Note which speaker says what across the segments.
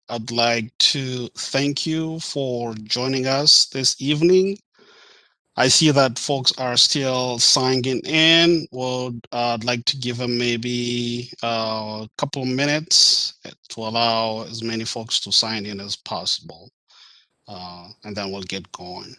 Speaker 1: I'd like to thank you for joining us this evening. I see that folks are still signing in. I'd like to give them maybe a couple of minutes to allow as many folks to sign in as possible, and then we'll get going.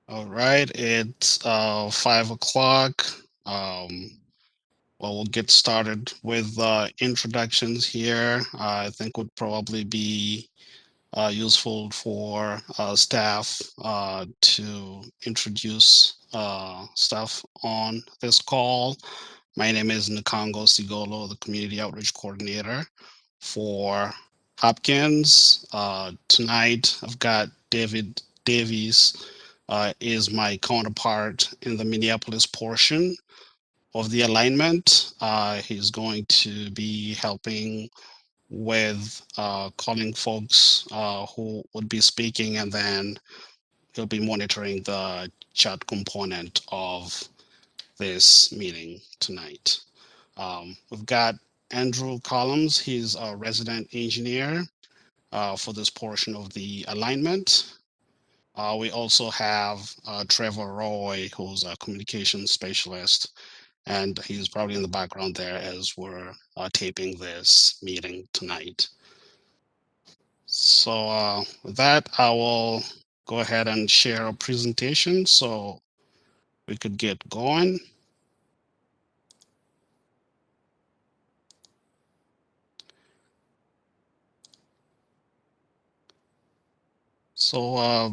Speaker 1: All right, it's 5 o'clock. We'll get started with introductions here. I think would probably be useful for staff to introduce staff on this call. My name is Nkango Sigolo, the Community Outreach Coordinator for Hopkins. Tonight, I've got David Davies is my counterpart in the Minneapolis portion of the alignment. He's going to be helping with calling folks who would be speaking, and then he'll be monitoring the chat component of this meeting tonight. We've got Andrew Collins. He's a resident engineer for this portion of the alignment. We also have Trevor Roy, who's a communications specialist, and he's probably in the background there as we're taping this meeting tonight. So with that, I will go ahead and share a presentation so we could get going. So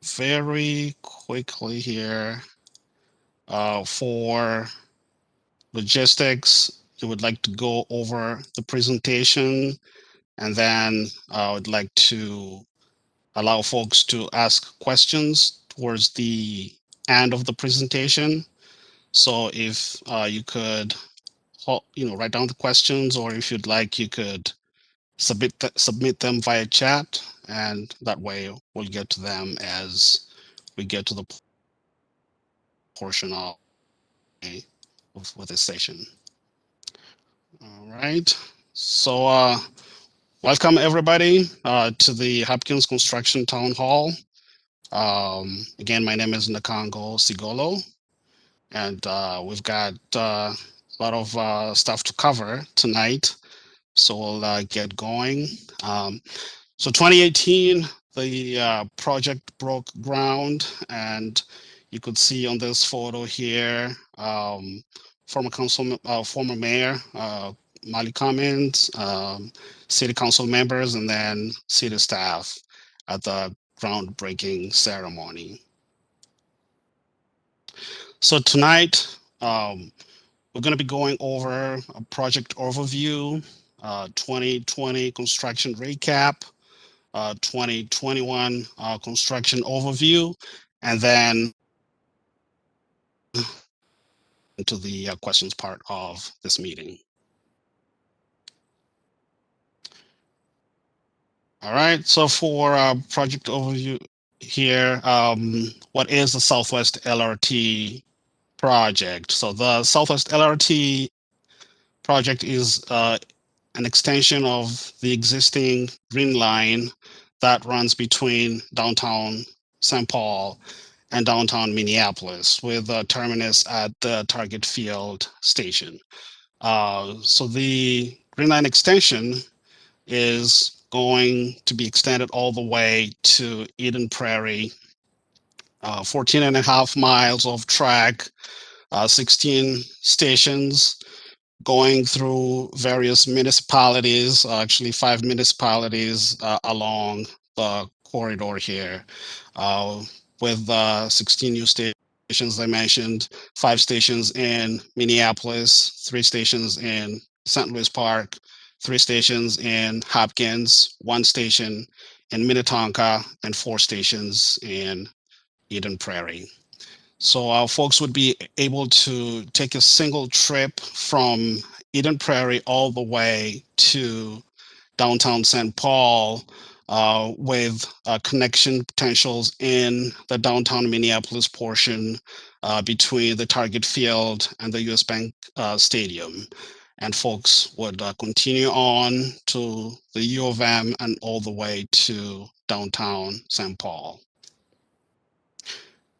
Speaker 1: very quickly here, for logistics, you would like to go over the presentation, and then I would like to allow folks to ask questions towards the end of the presentation. So if you could, write down the questions, or if you'd like, you could submit them via chat, and that way we'll get to them as we get to the portion of with this session. All right. So welcome everybody to the Hopkins Construction Town Hall. Again, my name is Nkango Sigolo, and we've got a lot of stuff to cover tonight. So we'll get going. So 2018, the project broke ground, and you could see on this photo here, former mayor, Molly Cummins, city council members, and then city staff at the groundbreaking ceremony. So tonight, we're going to be going over a project overview, 2020 construction recap, 2021 construction overview, and then into the questions part of this meeting. All right, so for project overview here, what is the Southwest LRT project? So the Southwest LRT project is an extension of the existing Green Line that runs between downtown St. Paul and downtown Minneapolis, with a terminus at the Target Field station. So the Green Line extension is going to be extended all the way to Eden Prairie, 14 and a half miles of track, 16 stations, going through various municipalities, actually 5 municipalities along the corridor here, with 16 new stations stations I mentioned, 5 stations in Minneapolis, 3 stations in St. Louis Park, 3 stations in Hopkins, 1 station in Minnetonka, and 4 stations in Eden Prairie. So our folks would be able to take a single trip from Eden Prairie all the way to downtown St. Paul with connection potentials in the downtown Minneapolis portion between the Target Field and the US Bank Stadium. And folks would continue on to the U of M and all the way to downtown St. Paul.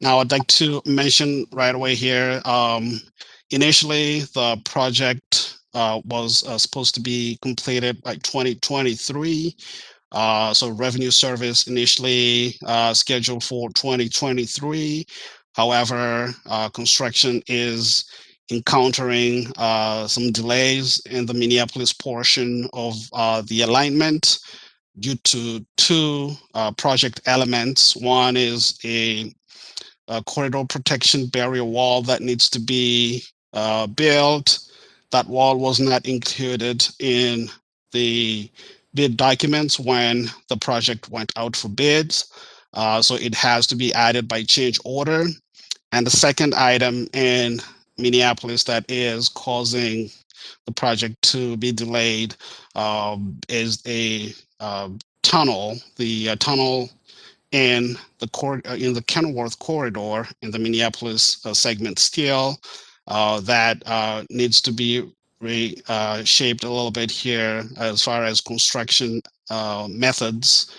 Speaker 1: Now, I'd like to mention right away here, initially the project was supposed to be completed by 2023. So revenue service initially scheduled for 2023. However, construction is encountering some delays in the Minneapolis portion of the alignment due to two project elements. One is a corridor protection barrier wall that needs to be built. That wall was not included in the bid documents when the project went out for bids. So it has to be added by change order. And the second item in Minneapolis that is causing the project to be delayed is a tunnel. The tunnel in the Kenilworth corridor in the Minneapolis segment still that needs to be reshaped a little bit here as far as construction methods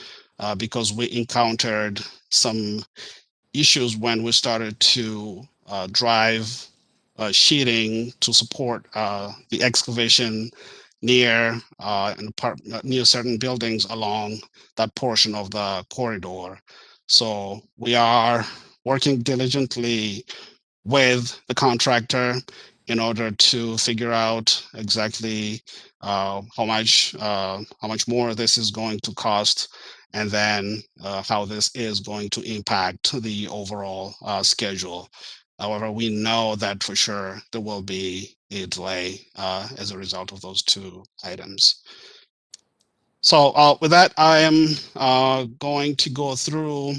Speaker 1: because we encountered some issues when we started to drive sheeting to support the excavation near near certain buildings along that portion of the corridor. So we are working diligently with the contractor in order to figure out exactly how much more this is going to cost, and then how this is going to impact the overall schedule. However, we know that for sure there will be a delay as a result of those two items. So with that, I am going to go through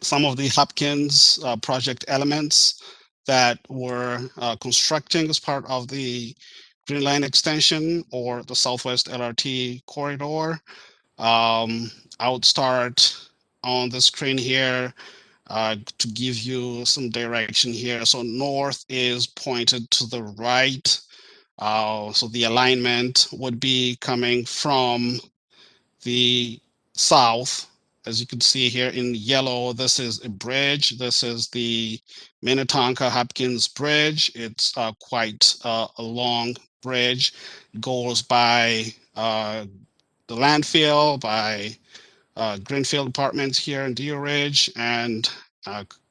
Speaker 1: some of the Hopkins project elements that we're constructing as part of the Green Line extension or the Southwest LRT corridor. I would start on the screen here to give you some direction here. So north is pointed to the right. So the alignment would be coming from the south. As you can see here in yellow, this is a bridge. This is the Minnetonka-Hopkins Bridge. It's quite a long bridge. It goes by the landfill, by Greenfield Apartments here in Deer Ridge, and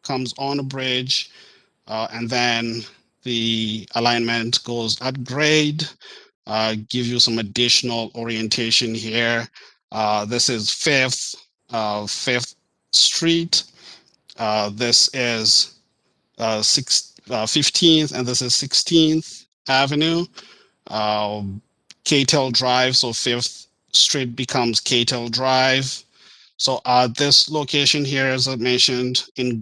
Speaker 1: comes on a bridge. And then the alignment goes at grade, give you some additional orientation here. This is Fifth Street. This is 15th, and this is 16th Avenue. Catel Drive, so Fifth Street becomes Catel Drive. So this location here, as I mentioned, in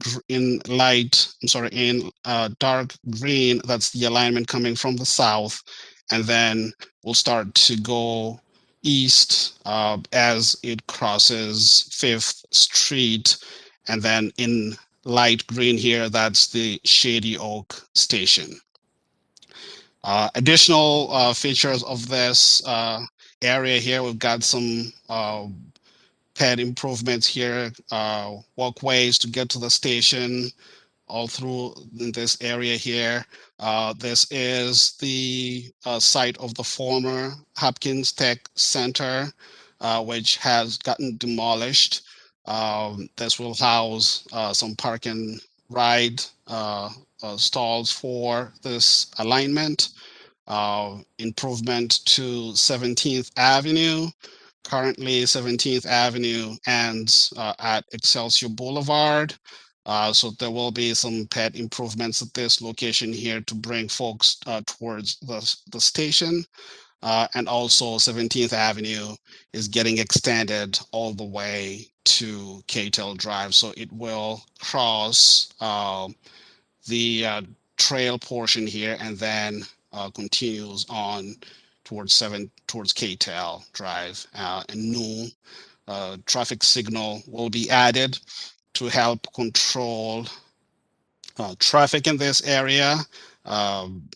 Speaker 1: dark green, that's the alignment coming from the south, and then we'll start to go east as it crosses Fifth Street, and then in light green here, that's the Shady Oak Station. Additional features of this area here, we've got some pad improvements here, walkways to get to the station all through this area here. This is the site of the former Hopkins Tech Center, which has gotten demolished. This will house some park and ride stalls for this alignment. Improvement to 17th Avenue. Currently, 17th Avenue ends at Excelsior Boulevard. So there will be some pet improvements at this location here to bring folks towards the station. And also 17th Avenue is getting extended all the way to Catel Drive. So it will cross the trail portion here and then continues on towards Catel Drive. A new traffic signal will be added to help control traffic in this area. Um,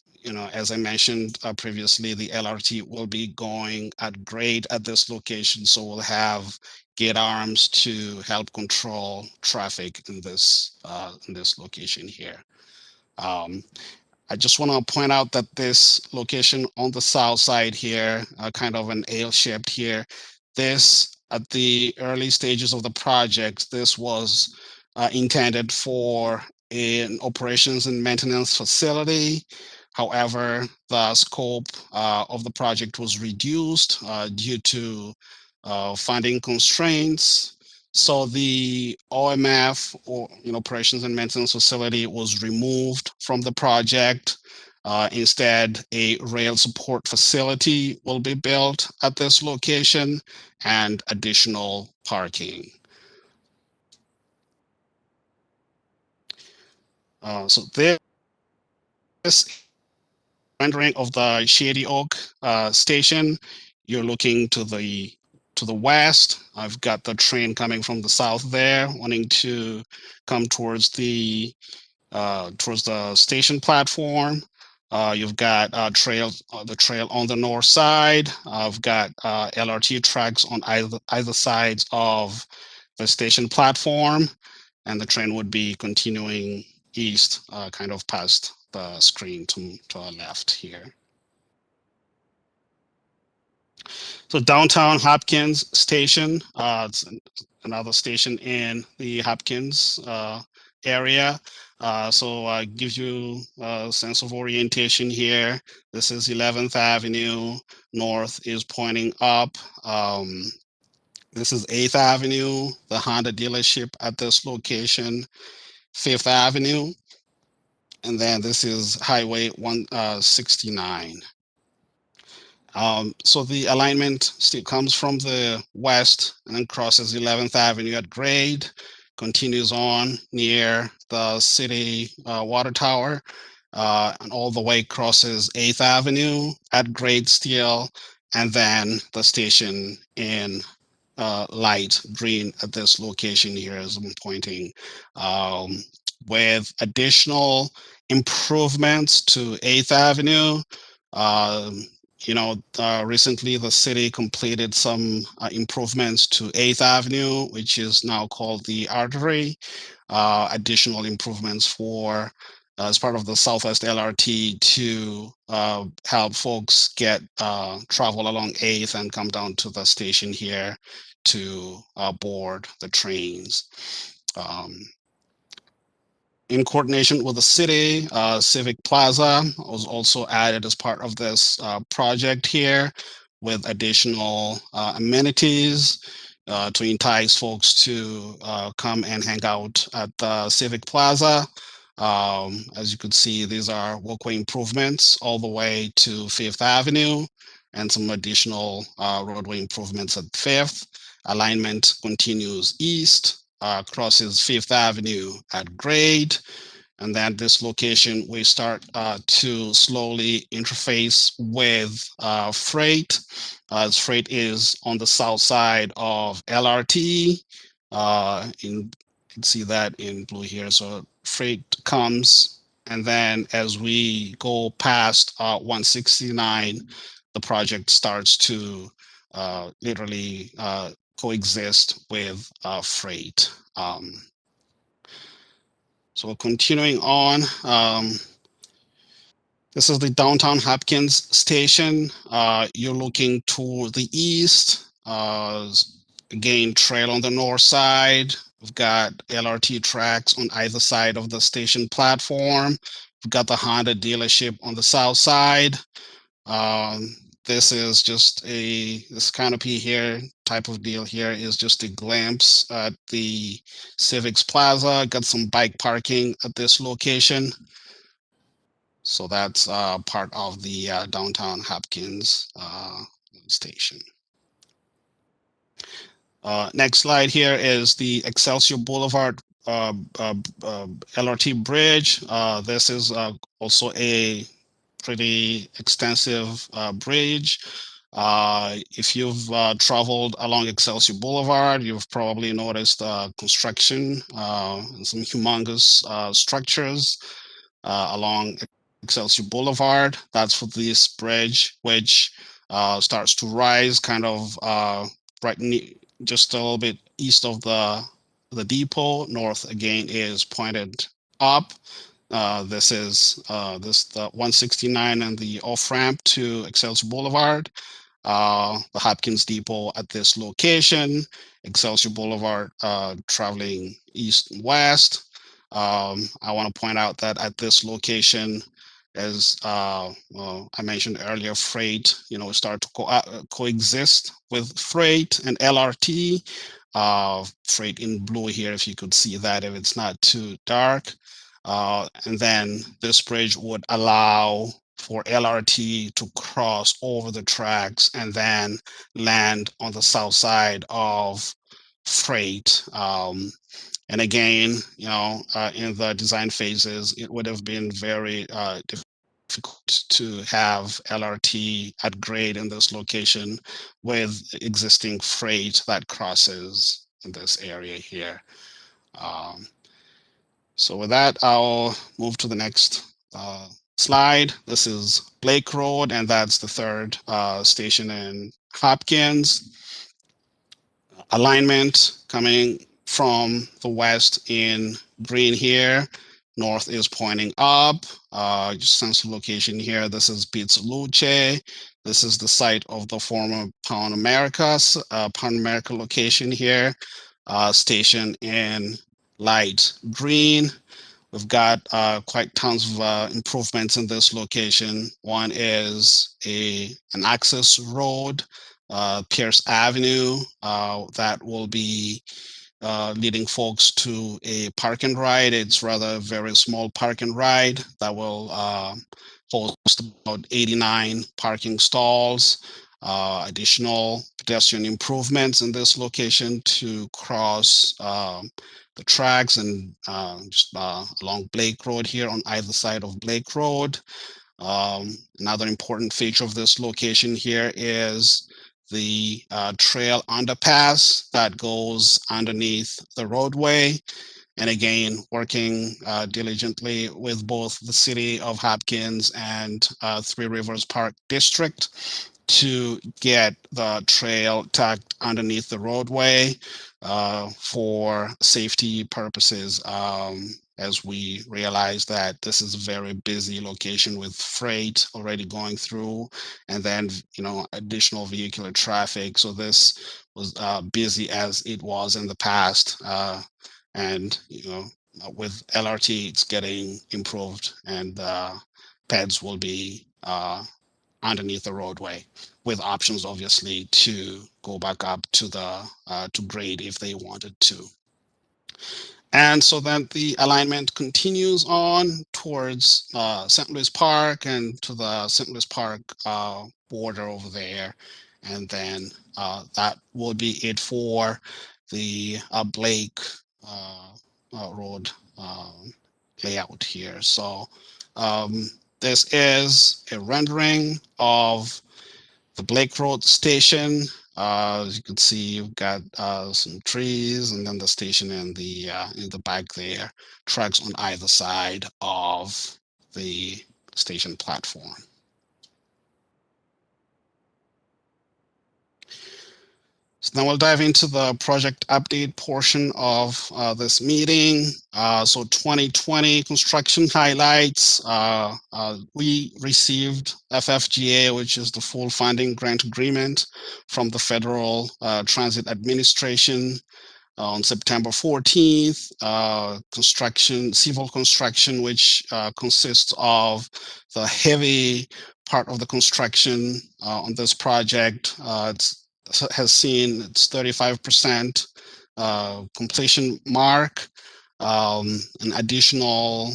Speaker 1: as I mentioned previously, the LRT will be going at grade at this location, so we'll have gate arms to help control traffic in this location here. Um, I just want to point out that this location on the south side here, kind of an L-shaped here, this at the early stages of the project, this was intended for an operations and maintenance facility. However, the scope of the project was reduced due to funding constraints. So the OMF, or operations and maintenance facility, was removed from the project. Instead, a rail support facility will be built at this location and additional parking. So this rendering of the Shady Oak Station. You're looking to the west. I've got the train coming from the south there, wanting to come towards the station platform. You've got the trail on the north side. I've got LRT tracks on either sides of the station platform, and the train would be continuing east, kind of past the screen to our left here. So downtown Hopkins Station, it's another station in the Hopkins area. So gives you a sense of orientation here. This is 11th Avenue. North is pointing up. This is 8th Avenue, the Honda dealership at this location, 5th Avenue. And then this is Highway 169. So the alignment still comes from the west and then crosses 11th Avenue at grade, continues on near the city water tower, and all the way crosses 8th Avenue at grade still, and then the station in light green at this location here as I'm pointing, um, with additional improvements to 8th Avenue. Um, Recently the city completed some improvements to 8th Avenue, which is now called the Artery. Additional improvements for as part of the Southwest LRT to help folks get travel along 8th and come down to the station here to board the trains. Um, in coordination with the city, Civic Plaza was also added as part of this project here with additional amenities to entice folks to come and hang out at the Civic Plaza. As you could see, these are walkway improvements all the way to 5th Avenue and some additional roadway improvements at 5th. Alignment continues east, crosses 5th Avenue at grade. And then this location, we start to slowly interface with freight, as freight is on the south side of LRT. You can see that in blue here. So freight comes, and then as we go past 169, the project starts to literally coexist with freight. So continuing on, this is the downtown Hopkins station. You're looking to the east. Again, trail on the north side. We've got LRT tracks on either side of the station platform. We've got the Honda dealership on the south side. this is just this canopy here type of deal here is just a glimpse at the Civics Plaza. Got some bike parking at this location. So that's part of the downtown Hopkins station. Next slide here is the Excelsior Boulevard uh, uh, LRT bridge. This is also a pretty extensive bridge. If you've traveled along Excelsior Boulevard, you've probably noticed construction and some humongous structures along Excelsior Boulevard. That's for this bridge, which starts to rise kind of right just a little bit east of the depot. North again is pointed up. This is the 169 and the off ramp to Excelsior Boulevard. The Hopkins Depot at this location, Excelsior Boulevard traveling east and west. I want to point out that at this location, as well, I mentioned earlier, freight, start to coexist with freight and LRT. Freight in blue here, if you could see that, if it's not too dark. And then this bridge would allow for LRT to cross over the tracks and then land on the south side of freight. And again, in the design phases, it would have been very difficult to have LRT at grade in this location with existing freight that crosses in this area here. So with that, I'll move to the next slide. This is Blake Road, and that's the third station in Hopkins. Alignment coming from the west in green here. North is pointing up. Just sense of location here. This is Pizza Luce. This is the site of the former Pound America location here. Station in light green. We've got quite tons of improvements in this location. One is an access road, Pierce Avenue, that will be leading folks to a park and ride. It's rather a very small park and ride that will host about 89 parking stalls. Additional pedestrian improvements in this location to cross the tracks and just along Blake Road here on either side of Blake Road. Another important feature of this location here is the trail underpass that goes underneath the roadway. And again, working diligently with both the city of Hopkins and Three Rivers Park District to get the trail tucked underneath the roadway for safety purposes, as we realize that this is a very busy location with freight already going through, and then additional vehicular traffic. So this was busy as it was in the past, and with LRT, it's getting improved, and PEDs will be underneath the roadway, with options obviously to go back up to the to grade if they wanted to. And so then the alignment continues on towards St. Louis Park and to the St. Louis Park border over there. And then that will be it for the Blake Road layout here. So this is a rendering of the Blake Road station. As you can see, you've got some trees, and then the station in the back there. Tracks on either side of the station platform. So now we'll dive into the project update portion of this meeting. So 2020 construction highlights. We received FFGA, which is the full funding grant agreement from the Federal Transit Administration. On September 14th, civil construction, which consists of the heavy part of the construction on this project, has seen its 35% completion mark. And additional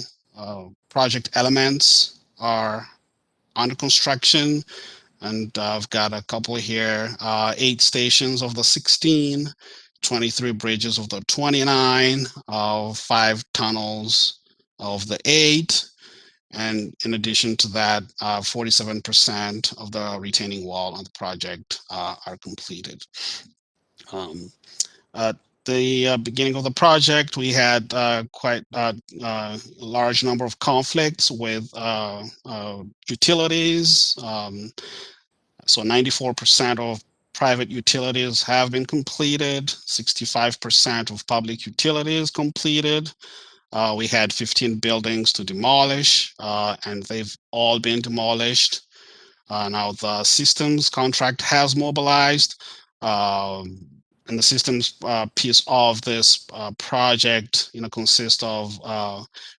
Speaker 1: project elements are under construction, and I've got a couple here, 8 stations of the 16, 23 bridges of the 29, 5 tunnels of the 8. And in addition to that, 47% of the retaining wall on the project are completed. At the beginning of the project, we had quite a large number of conflicts with utilities. So 94% of private utilities have been completed, 65% of public utilities completed. We had 15 buildings to demolish, and they've all been demolished. Now the systems contract has mobilized, and the systems piece of this project, consists of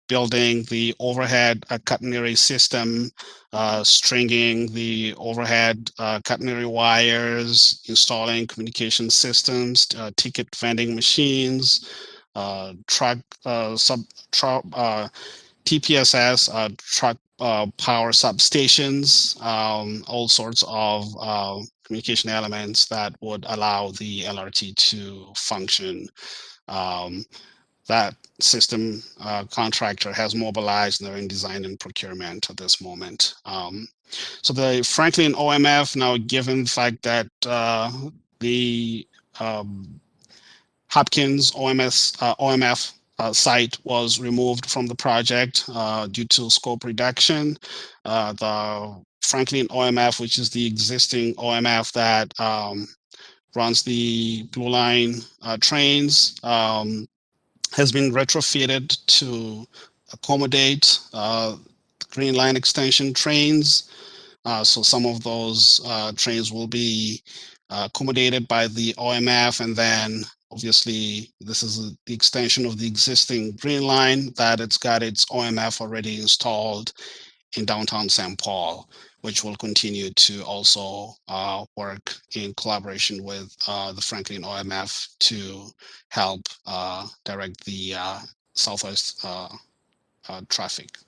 Speaker 1: building the overhead catenary system, stringing the overhead catenary wires, installing communication systems, ticket vending machines, truck sub truck TPSS, truck power substations, all sorts of communication elements that would allow the LRT to function. That system contractor has mobilized, and they're in design and procurement at this moment. So the Franklin OMF, now given the fact that the Hopkins OMF site was removed from the project due to scope reduction. The Franklin OMF, which is the existing OMF that runs the Blue Line trains, has been retrofitted to accommodate Green Line extension trains. So some of those trains will be accommodated by the OMF, and then obviously this is the extension of the existing Green Line that it's got its OMF already installed in downtown St. Paul, which will continue to also work in collaboration with the Franklin OMF to help direct the southwest traffic.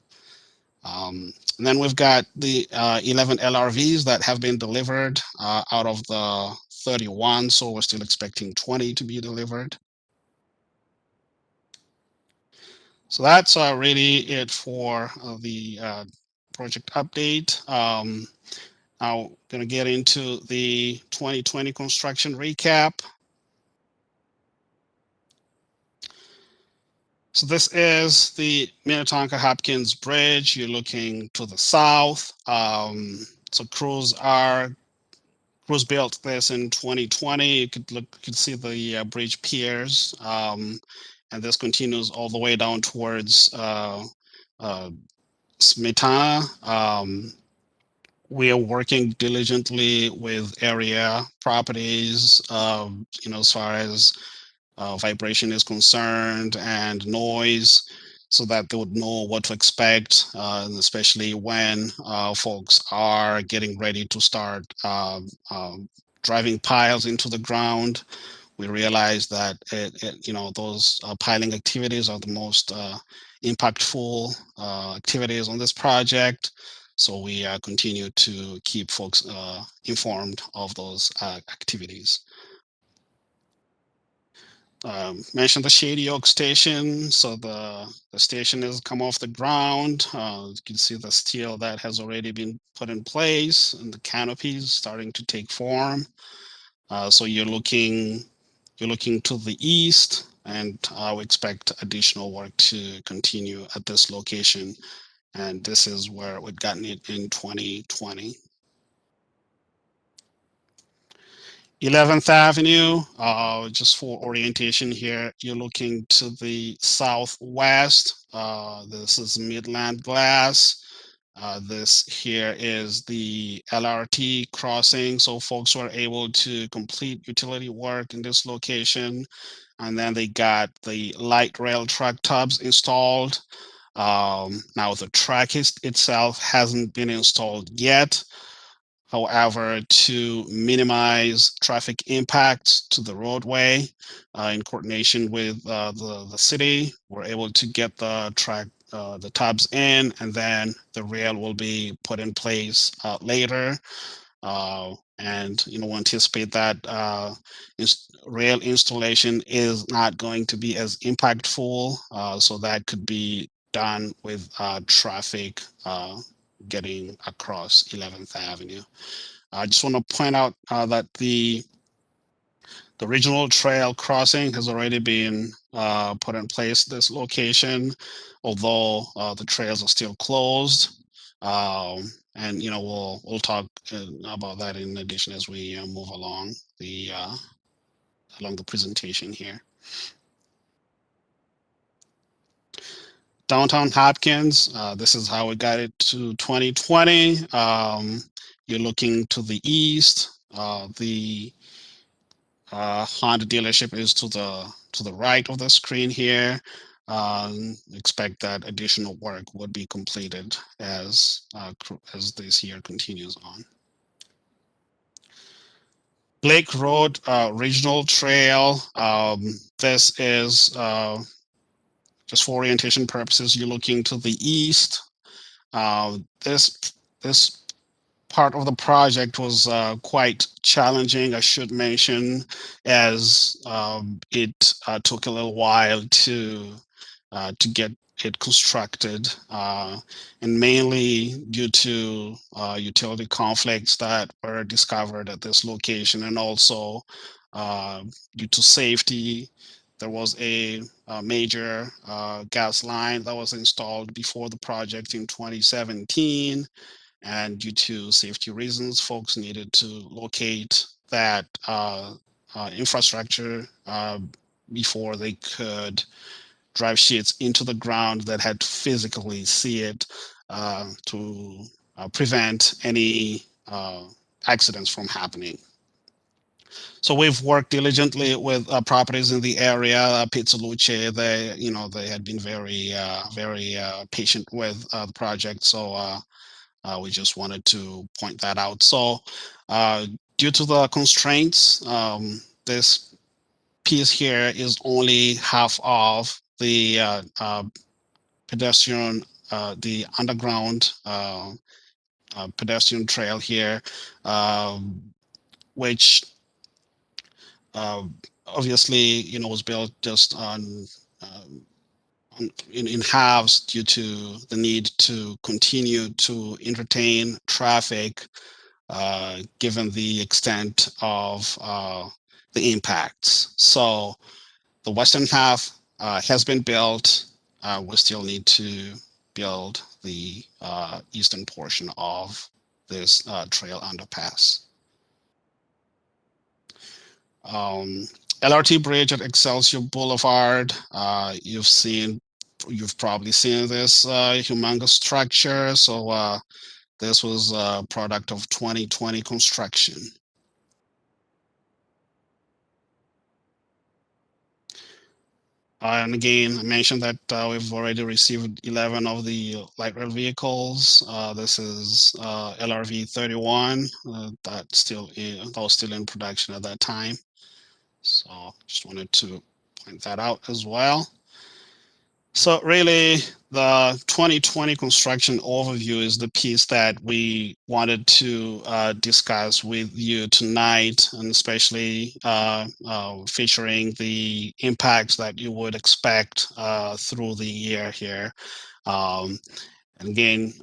Speaker 1: And then we've got the 11 LRVs that have been delivered out of the 31, so we're still expecting 20 to be delivered. So that's really it for the project update. Now, going to get into the 2020 construction recap. So this is the Minnetonka-Hopkins Bridge. You're looking to the south. So crews built this in 2020. You could see the bridge piers, and this continues all the way down towards Smetana. We are working diligently with area properties, as far as vibration is concerned and noise, so that they would know what to expect, especially when folks are getting ready to start driving piles into the ground. We realize that those piling activities are the most impactful activities on this project. So we continue to keep folks informed of those activities. Mentioned the Shady Oak Station. So the station has come off the ground. You can see the steel that has already been put in place, and the canopies starting to take form. So you're looking to the east, and we expect additional work to continue at this location. And this is where we've gotten it in 2020. 11th Avenue, just for orientation here, you're looking to the southwest. This is Midland Glass. This here is the LRT crossing. So folks were able to complete utility work in this location. And then they got the light rail track tubs installed. Now the track itself hasn't been installed yet. However, to minimize traffic impacts to the roadway, in coordination with the city, we're able to get the tubs in, and then the rail will be put in place later. And we anticipate that rail installation is not going to be as impactful, so that could be done with traffic getting across 11th Avenue. I just want to point out that the regional trail crossing has already been put in place at this location, although the trails are still closed. And we'll talk about that in addition as we move along the presentation here. Downtown Hopkins, this is how we got it to 2020. You're looking to the east. The Honda dealership is to the right of the screen here. Expect that additional work would be completed as this year continues on. Blake Road Regional Trail. This is just for orientation purposes. You're looking to the east. This part of the project was quite challenging, I should mention, as it took a little while to get it constructed, and mainly due to utility conflicts that were discovered at this location, and also due to safety. There was a major gas line that was installed before the project in 2017. And due to safety reasons, folks needed to locate that infrastructure before they could drive sheets into the ground that had to physically see it to prevent any accidents from happening. So we've worked diligently with properties in the area. Pizza Luce, they had been very patient with the project. So we just wanted to point that out. So due to the constraints, this piece here is only half of the pedestrian, the underground pedestrian trail here, which obviously, was built just in halves due to the need to continue to entertain traffic, given the extent of the impacts. So the western half has been built. We still need to build the eastern portion of this trail underpass. LRT bridge at Excelsior Boulevard. You've probably seen this humongous structure. So this was a product of 2020 construction. And again, I mentioned that we've already received 11 of the light rail vehicles. This is LRV 31 that was still in production at that time. So just wanted to point that out as well. So really, the 2020 construction overview is the piece that we wanted to discuss with you tonight, and especially featuring the impacts that you would expect through the year here. And again,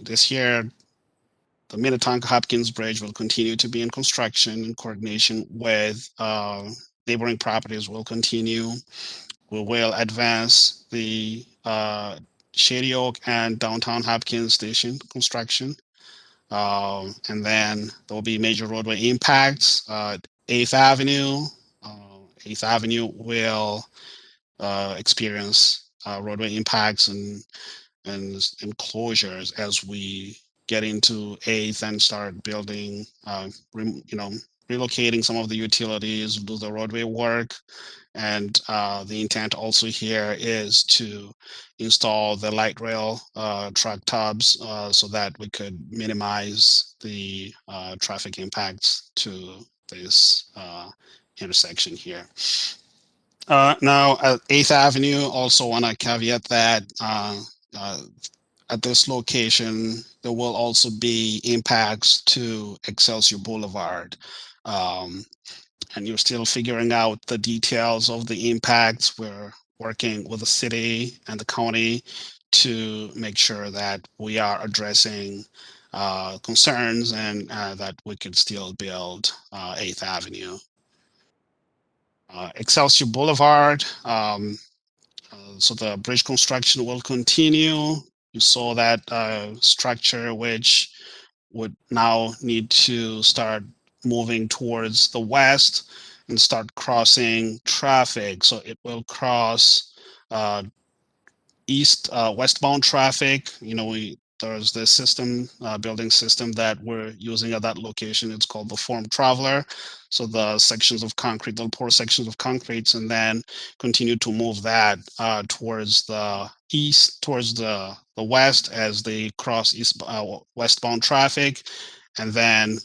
Speaker 1: this year, the Minnetonka-Hopkins Bridge will continue to be in construction in coordination with neighboring properties will continue. We will advance the Shady Oak and Downtown Hopkins Station construction. And then there will be major roadway impacts. 8th Avenue. 8th Avenue will experience roadway impacts, and and closures as we get into eighth and start building, relocating some of the utilities, do the roadway work. And the intent also here is to install the light rail truck tubs so that we could minimize the traffic impacts to this intersection here. Now, at 8th Avenue, also want to caveat that uh, at this location, there will also be impacts to Excelsior Boulevard. Um, and you're still figuring out the details of the impacts. We're working with the city and the county to make sure that we are addressing concerns and that we could still build 8th Avenue. Excelsior Boulevard. So the bridge construction will continue. You saw that structure, which would now need to start moving towards the west and start crossing traffic. So it will cross uh, east westbound traffic. There's this system building system that we're using at that location. It's called the form traveler. So the sections of concrete, they'll pour sections of concrete and then continue to move that towards the east, towards the west as they cross westbound traffic, and then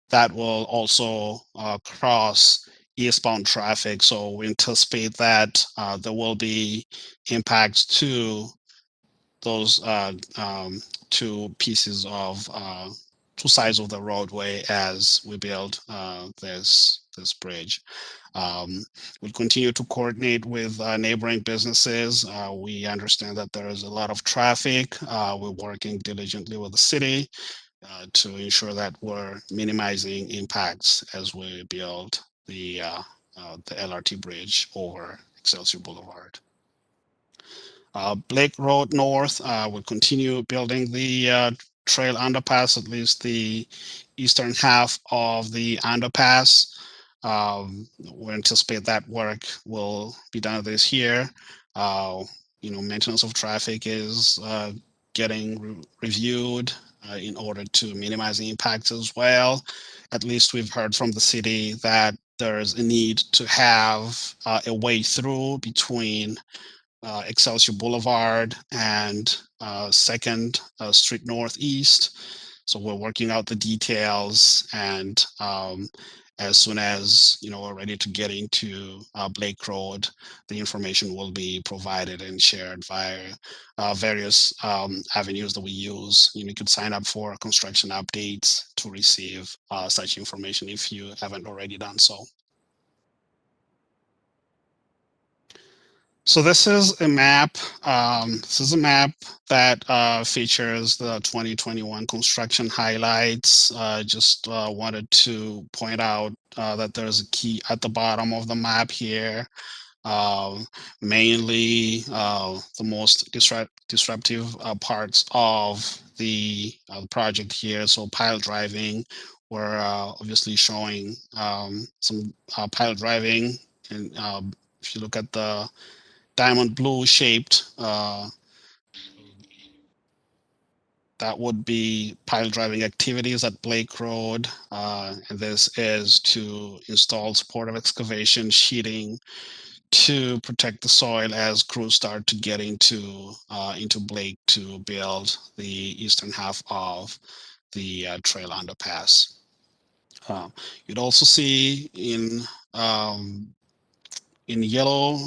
Speaker 1: that will also cross eastbound traffic. So we anticipate that there will be impacts to those two pieces of two sides of the roadway as we build this bridge. We'll continue to coordinate with neighboring businesses. We understand that there is a lot of traffic. We're working diligently with the city to ensure that we're minimizing impacts as we build the LRT bridge over Excelsior Boulevard. Blake Road North will continue building the trail underpass, at least the eastern half of the underpass. We anticipate that work will be done this year. Uh, Maintenance of traffic is getting reviewed in order to minimize the impacts as well. At least we've heard from the city that there's a need to have a way through between Excelsior Boulevard and Second Street Northeast. So we're working out the details, and as soon as we're ready to get into Blake Road, the information will be provided and shared via various avenues that we use. You could sign up for construction updates to receive such information if you haven't already done so. So this is a map. This is a map that features the 2021 construction highlights. Just wanted to point out that there's a key at the bottom of the map here. Uh, Mainly the most disruptive parts of the project here. So pile driving, we're obviously showing some pile driving. And if you look at the diamond blue shaped, that would be pile driving activities at Blake Road. And this is to install supportive excavation sheeting to protect the soil as crews start to get into Blake to build the eastern half of the trail underpass. Uh, you'd also see um, in yellow,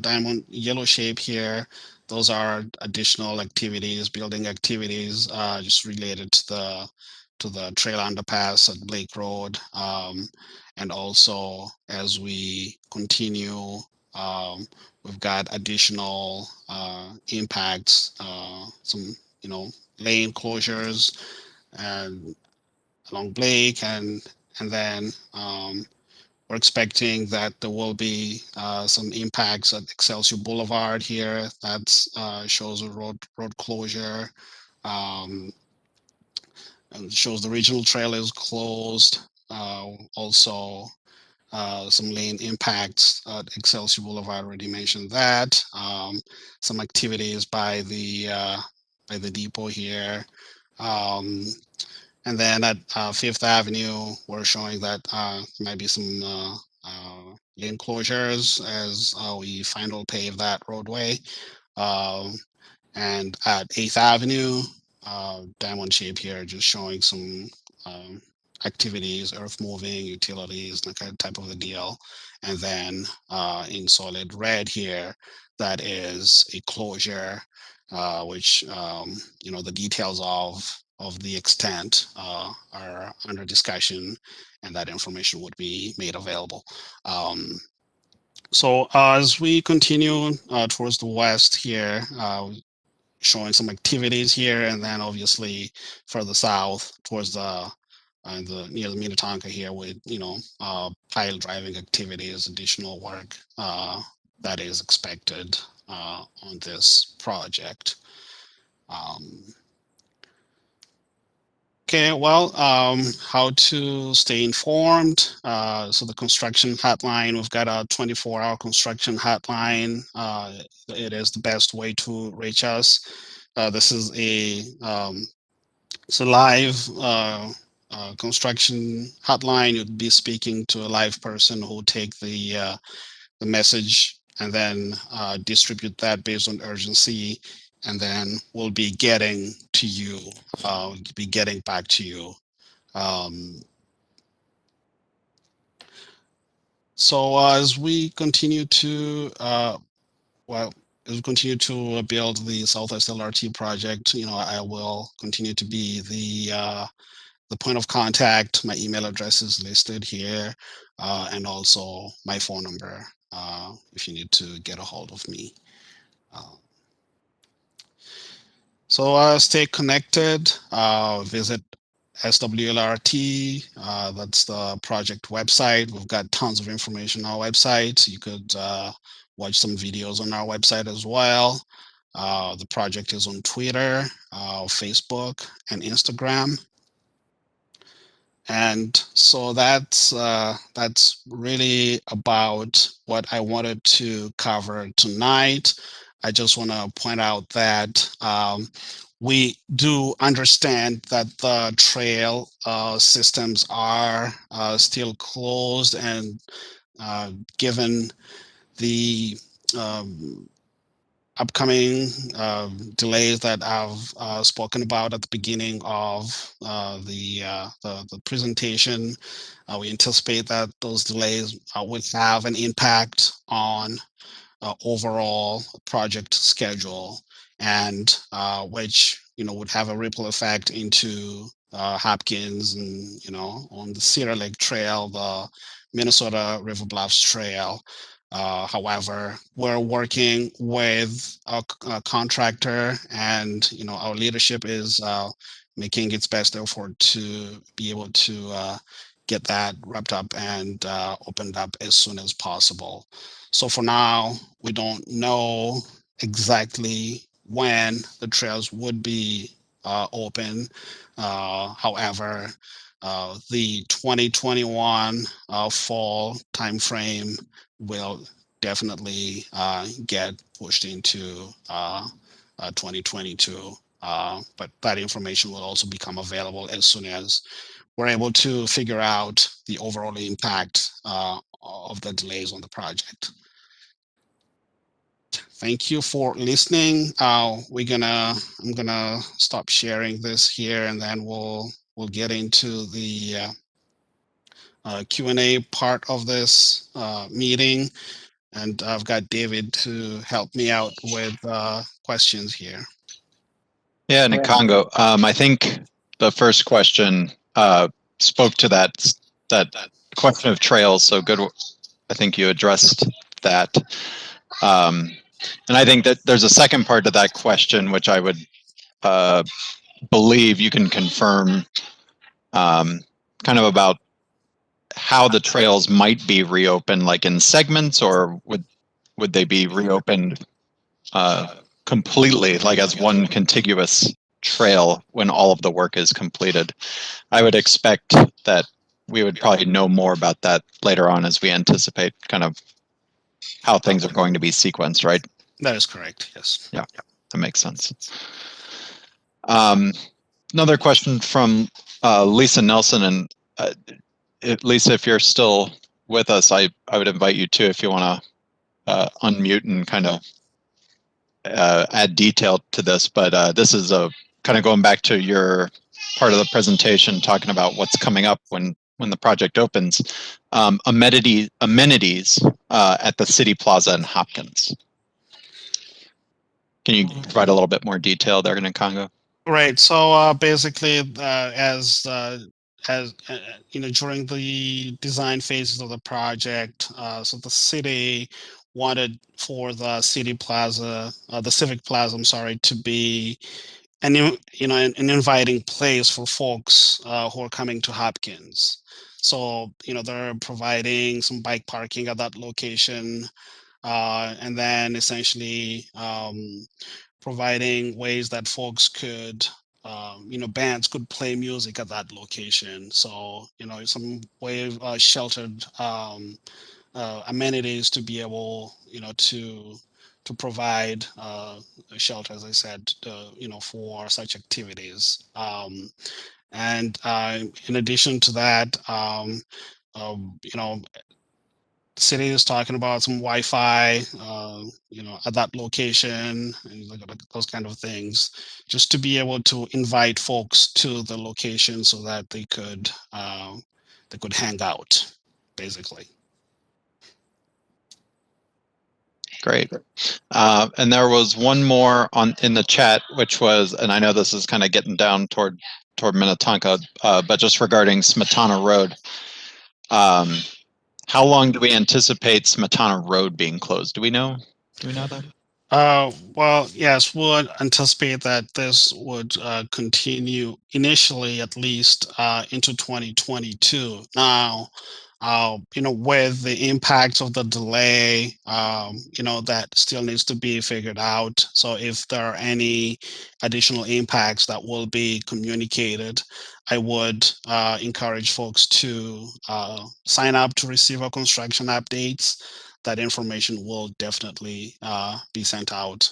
Speaker 1: diamond yellow shape here, those are additional activities, building activities, just related to the trail underpass at Blake Road. And also as we continue, we've got additional impacts, some, lane closures and along Blake and then we're expecting that there will be some impacts at Excelsior Boulevard here. That shows a road closure. Um, and shows the regional trail is closed. Also, some lane impacts at Excelsior Boulevard. Already mentioned that. Some activities by the the depot here. And then at Fifth Avenue, we're showing that might be some lane closures as we final pave that roadway. Um, and at 8th Avenue, diamond shape here, just showing some um, activities, earth moving, utilities, that kind of type of a deal. And then in solid red here, that is a closure, which the details of the extent are under discussion, and that information would be made available. So as we continue towards the west here, showing some activities here, and then obviously further south towards the near the Minnetonka here with pile driving activities, additional work that is expected on this project. Um, Okay, well, how to stay informed. So the construction hotline, we've got a 24-hour construction hotline. It is the best way to reach us. This is it's a live construction hotline. You'd be speaking to a live person who will take the message and then distribute that based on urgency, and then we'll be getting to you, be getting back to you. Um, so as we continue to well, as we continue to build the Southwest LRT project, I will continue to be the point of contact. My email address is listed here, and also my phone number if you need to get a hold of me. Uh, So stay connected. Visit SWLRT. That's the project website. We've got tons of information on our website. You could watch some videos on our website as well. The project is on Twitter, Facebook, and Instagram. And so that's really about what I wanted to cover tonight. I just want to point out that we do understand that the trail systems are still closed, and given the um, upcoming delays that I've spoken about at the beginning of the presentation. We anticipate that those delays will have an impact on overall project schedule, and which would have a ripple effect into Hopkins and on the Cedar Lake Trail, the Minnesota River Bluffs Trail. However, we're working with a contractor, and our leadership is making its best effort to be able to get that wrapped up and opened up as soon as possible. So for now, we don't know exactly when the trails would be open. However, the 2021 fall timeframe will definitely get pushed into 2022. But that information will also become available as soon as we're able to figure out the overall impact of the delays on the project. Thank you for listening. I'm gonna stop sharing this here, and then we'll get into the Q&A part of this meeting. And I've got David to help me out with questions here.
Speaker 2: Yeah, Nikongo, I think the first question spoke to that question of trails. So good. I think you addressed that. And I think that there's a second part to that question, which I would believe you can confirm kind of about how the trails might be reopened, like in segments, or would they be reopened completely, like as one contiguous trail when all of the work is completed? I would expect that we would probably know more about that later on as we anticipate kind of how things are going to be sequenced, right?
Speaker 1: That is correct, yes.
Speaker 2: Yeah, that makes sense. Another question from Lisa Nelson, and Lisa, if you're still with us, I would invite you too if you want to unmute and kind of add detail to this. But this is a kind of going back to your part of the presentation, talking about what's coming up when the project opens. Amenities at the City Plaza in Hopkins. Can you provide a little bit more detail there, Congo?
Speaker 1: Right. So basically, as during the design phases of the project, so the city wanted for the city plaza, the civic plaza, I'm sorry, to be an inviting place for folks who are coming to Hopkins. So they're providing some bike parking at that location, and then essentially providing ways that folks could, bands could play music at that location. So, some way of sheltered amenities to be able, to provide shelter, as I said, for such activities. And in addition to that, the city is talking about some Wi-Fi, at that location and like those kind of things, just to be able to invite folks to the location so that they could hang out, basically.
Speaker 2: Great. And there was one more in the chat, which was, and I know this is kind of getting down toward Minnetonka, but just regarding Smetana Road. How long do we anticipate Smetana Road being closed? Do we know? Do we know that?
Speaker 1: Well, yes, we'll anticipate that this would continue initially, at least into 2022. Now, with the impacts of the delay, that still needs to be figured out. So if there are any additional impacts that will be communicated, I would encourage folks to sign up to receive our construction updates. That information will definitely be sent out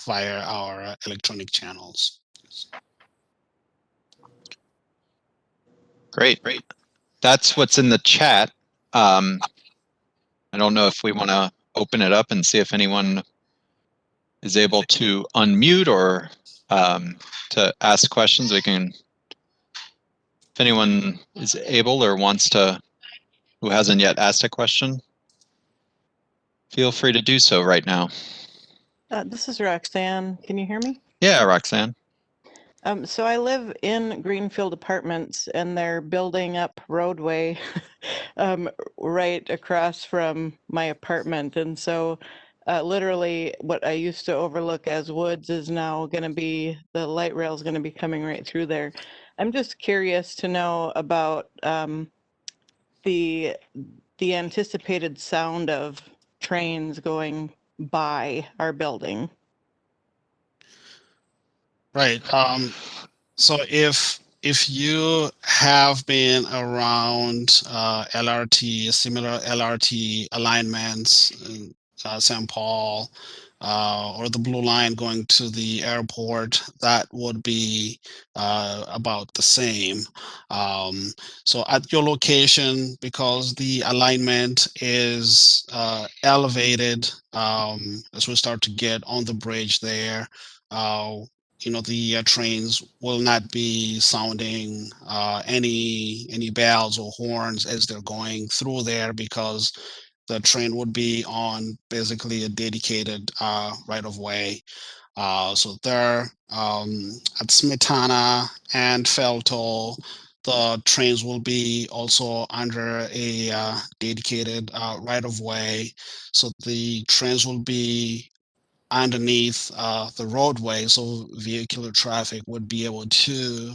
Speaker 1: via our electronic channels.
Speaker 2: Great. That's what's in the chat. I don't know if we want to open it up and see if anyone is able to unmute or to ask questions. We can, if anyone is able or wants to, who hasn't yet asked a question, feel free to do so right now.
Speaker 3: This is Roxanne. Can you hear me?
Speaker 2: Yeah, Roxanne.
Speaker 3: So I live in Greenfield Apartments, and they're building up roadway right across from my apartment. And so literally what I used to overlook as woods is now going to be, the light rail is going to be coming right through there. I'm just curious to know about the anticipated sound of trains going by our building.
Speaker 1: Right. So if you have been around LRT, similar LRT alignments, in St. Paul, or the Blue Line going to the airport, that would be about the same. So at your location, because the alignment is elevated, as we start to get on the bridge there, the trains will not be sounding any bells or horns as they're going through there, because the train would be on basically a dedicated right of way. So there, at Smetana and Felto, the trains will be also under a dedicated right of way. So the trains will be underneath the roadway, so vehicular traffic would be able to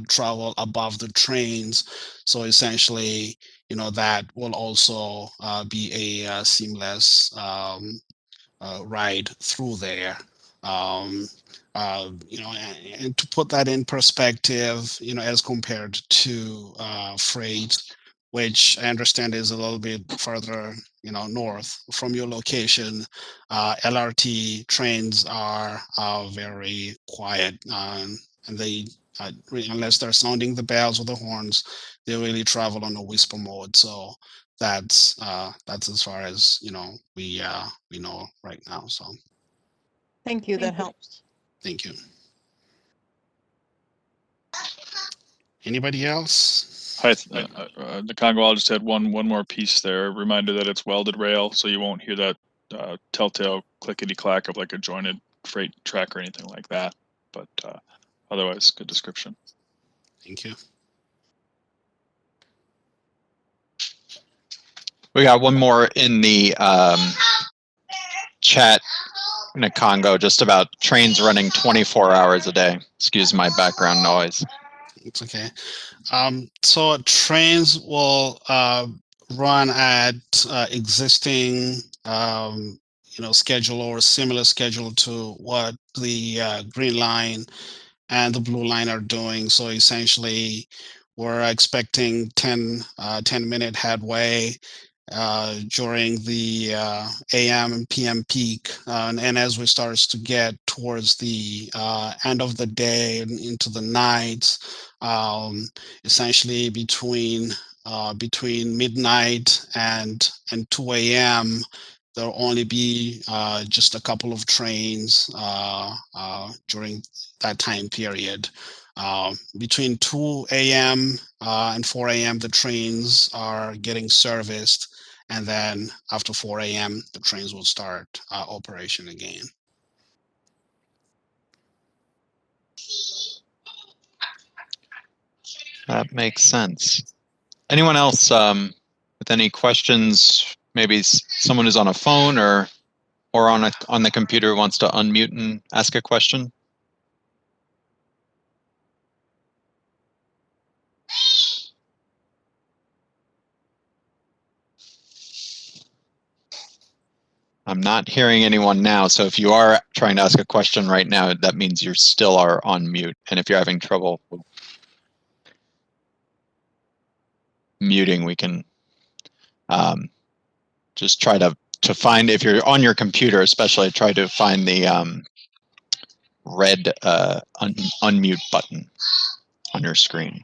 Speaker 1: travel above the trains. So essentially, that will also be a seamless ride through there. Um, and to put that in perspective, as compared to freight, which I understand is a little bit further, north from your location, LRT trains are very quiet and they unless they're sounding the bells or the horns, they really travel on a whisper mode. So that's as far as we know right now. So
Speaker 3: Thank you. That helps.
Speaker 1: thank you. Anybody else?
Speaker 4: Hi, the Congo. I'll just add one more piece there. Reminder that it's welded rail, so you won't hear that telltale clickety clack of like a jointed freight track or anything like that. But otherwise, good description.
Speaker 1: Thank you.
Speaker 2: We got one more in the chat in the Congo, just about trains running 24 hours a day. Excuse my background noise.
Speaker 1: It's okay. So trains will run at existing schedule or similar schedule to what the Green Line and the Blue Line are doing. So essentially, we're expecting 10-minute headway during the AM and PM peak. And as we start to get towards the end of the day and into the nights, essentially between midnight and 2 a.m., there'll only be just a couple of trains during that time period. Between 2 a.m. And 4 a.m., the trains are getting serviced. And then after 4 a.m., the trains will start operation again.
Speaker 2: That makes sense. Anyone else with any questions? Maybe someone who's on a phone or on the computer wants to unmute and ask a question. I'm not hearing anyone now, so if you are trying to ask a question right now, that means you still are on mute. And if you're having trouble muting, we can just try to find, if you're on your computer especially, try to find the red unmute button on your screen.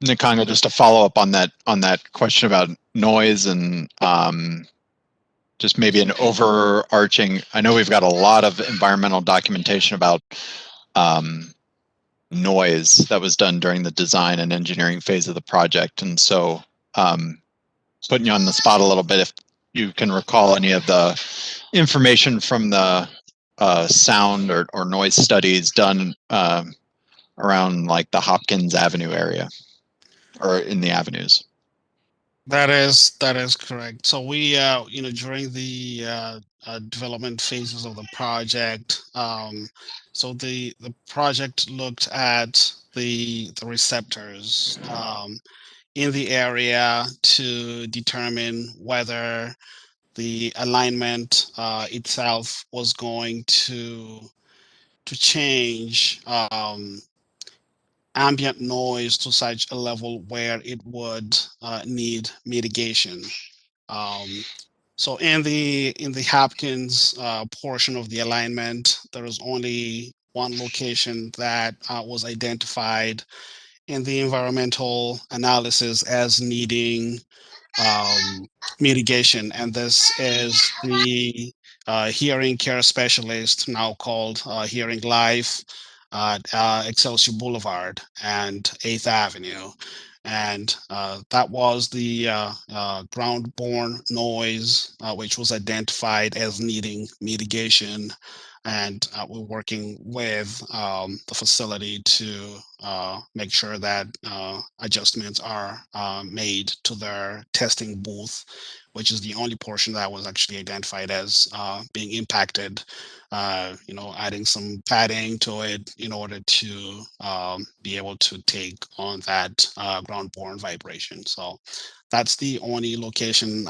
Speaker 2: Nikanga, just to follow up on that question about noise and just maybe an overarching. I know we've got a lot of environmental documentation about noise that was done during the design and engineering phase of the project, and so putting you on the spot a little bit, if you can recall any of the information from the sound or noise studies done around like the Hopkins Avenue area or in the avenues.
Speaker 1: That is correct. So we, during the development phases of the project, so the project looked at the receptors in the area to determine whether the alignment itself was going to change ambient noise to such a level where it would need mitigation. So in the Hopkins portion of the alignment, there is only one location that was identified in the environmental analysis as needing mitigation, and this is the hearing care specialist, now called Hearing Life, at Excelsior Boulevard and 8th Avenue. And that was the ground-borne noise, which was identified as needing mitigation. And we're working with the facility to make sure that adjustments are made to their testing booth, which is the only portion that was actually identified as being impacted. Adding some padding to it in order to be able to take on that ground-borne vibration. So that's the only location,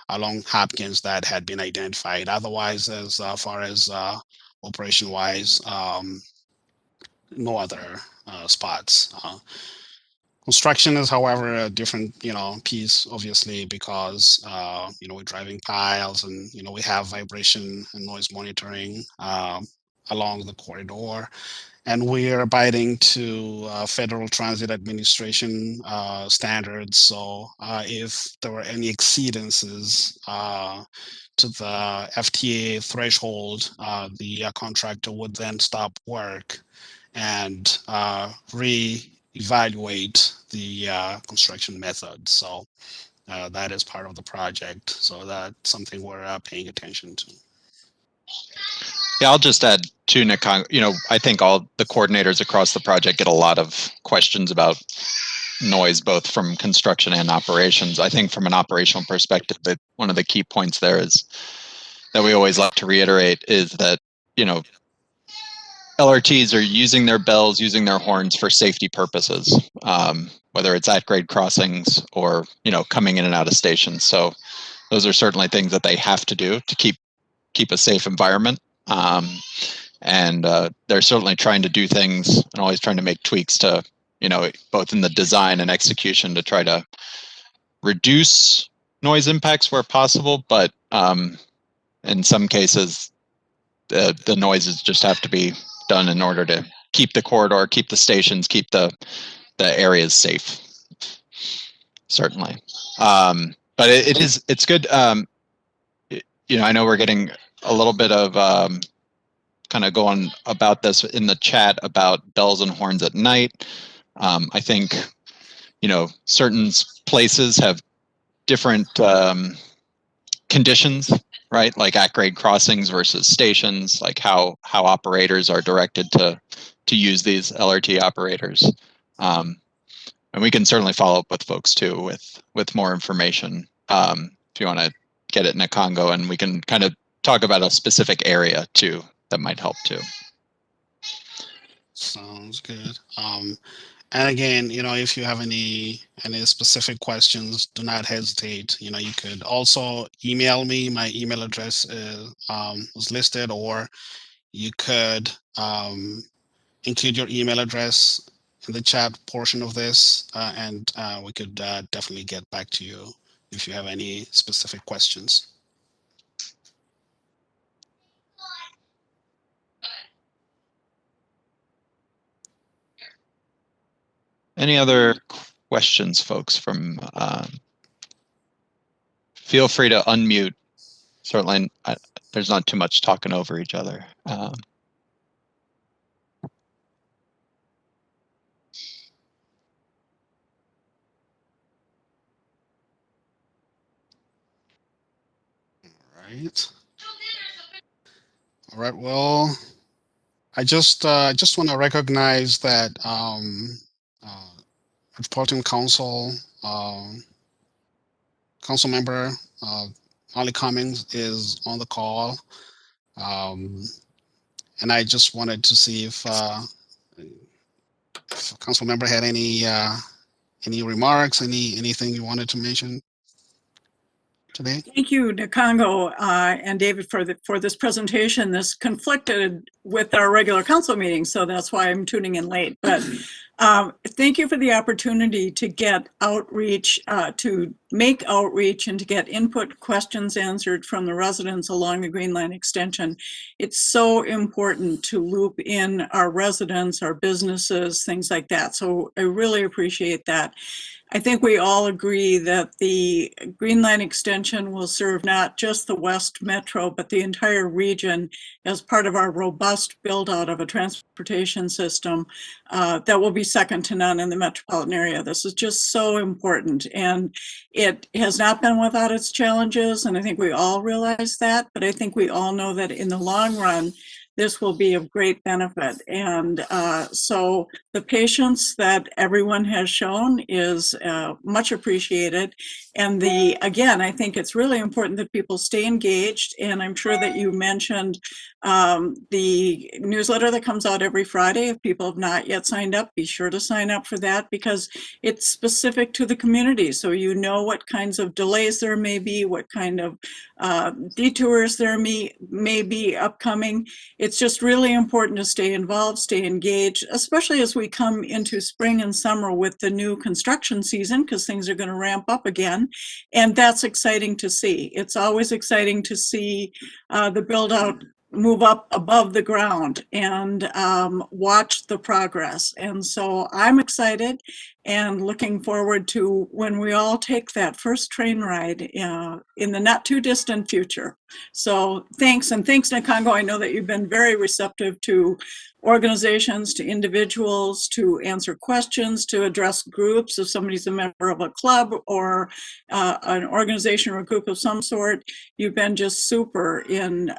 Speaker 1: along Hopkins that had been identified. Otherwise, as far as operation-wise, no other spots. Construction is, however, a different, piece, obviously, because, we're driving piles and, we have vibration and noise monitoring along the corridor. And we are abiding to Federal Transit Administration standards. So if there were any exceedances to the FTA threshold, the contractor would then stop work and re-evaluate the construction method. So that is part of the project. So that's something we're paying attention to.
Speaker 2: Yeah, I'll just add to Nikongo, I think all the coordinators across the project get a lot of questions about noise, both from construction and operations. I think from an operational perspective, that one of the key points there is that we always like to reiterate is that, LRTs are using their bells, using their horns for safety purposes, whether it's at grade crossings or, coming in and out of stations. So those are certainly things that they have to do to keep a safe environment. And they're certainly trying to do things and always trying to make tweaks to, both in the design and execution to try to reduce noise impacts where possible. But in some cases, the noises just have to be done in order to keep the corridor, keep the stations, keep the areas safe. Certainly. But it's good. I know we're getting a little bit of kind of going about this in the chat about bells and horns at night. I think, certain places have different conditions, right? Like at grade crossings versus stations, like how operators are directed to use these LRT operators. And we can certainly follow up with folks too with more information if you want to get it in a Congo, and we can kind of talk about a specific area too that might help too.
Speaker 1: Sounds good. And again, if you have any specific questions, do not hesitate. You could also email me. My email address is listed, or you could include your email address in the chat portion of this, and we could definitely get back to you if you have any specific questions.
Speaker 2: Any other questions, folks? Feel free to unmute. Certainly, there's not too much talking over each other.
Speaker 1: Right. All right. Well, I just want to recognize that Metropolitan Council Council member Molly Cummings is on the call, and I just wanted to see if council member had any remarks, anything you wanted to mention today.
Speaker 5: Thank you, Nikongo and David, for this presentation. This conflicted with our regular council meeting, so that's why I'm tuning in late. But thank you for the opportunity to get outreach, to make outreach and to get input questions answered from the residents along the Green Line extension. It's so important to loop in our residents, our businesses, things like that. So I really appreciate that. I think we all agree that the Green Line extension will serve not just the West Metro, but the entire region as part of our robust build out of a transportation system that will be second to none in the metropolitan area. This is just so important, and it has not been without its challenges, and I think we all realize that, but I think we all know that in the long run, this will be of great benefit. And so the patience that everyone has shown is much appreciated. And again, I think it's really important that people stay engaged. And I'm sure that you mentioned the newsletter that comes out every Friday. If people have not yet signed up, be sure to sign up for that, because it's specific to the community. So you know what kinds of delays there may be, what kind of detours there may be upcoming. it's just really important to stay involved, stay engaged, especially as we come into spring and summer with the new construction season, because things are going to ramp up again. And that's exciting to see. It's always exciting to see the build out move up above the ground and watch the progress. And so I'm excited and looking forward to when we all take that first train ride in the not too distant future. So thanks, and thanks, Nikongo. I know that you've been very receptive to organizations, to individuals, to answer questions, to address groups. If somebody's a member of a club or an organization or a group of some sort, you've been just super in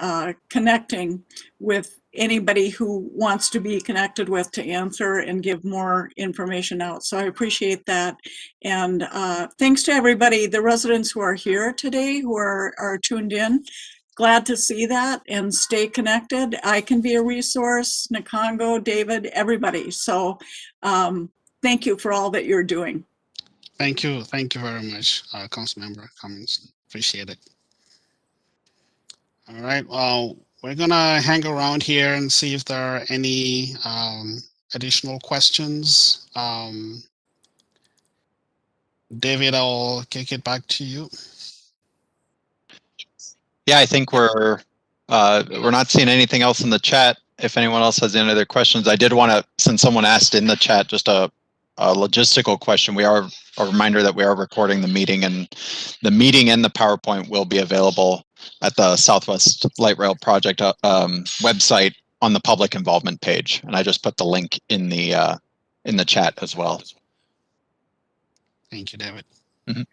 Speaker 5: connecting with anybody who wants to be connected with to answer and give more information out. So I appreciate that. And thanks to everybody, the residents who are here today, who are tuned in. Glad to see that, and stay connected. I can be a resource, Nikongo, David, everybody. So thank you for all that you're doing.
Speaker 1: Thank you very much, Councilmember Cummings. Appreciate it. All right, well, we're gonna hang around here and see if there are any additional questions. David, I'll kick it back to you.
Speaker 2: Yeah, I think we're not seeing anything else in the chat. If anyone else has any other questions, I did want to, since someone asked in the chat, just a logistical question. We are a reminder that we are recording the meeting, and the meeting and the PowerPoint will be available at the Southwest Light Rail Project website on the public involvement page. And I just put the link in the chat as well.
Speaker 1: Thank you, David.
Speaker 2: Mm-hmm.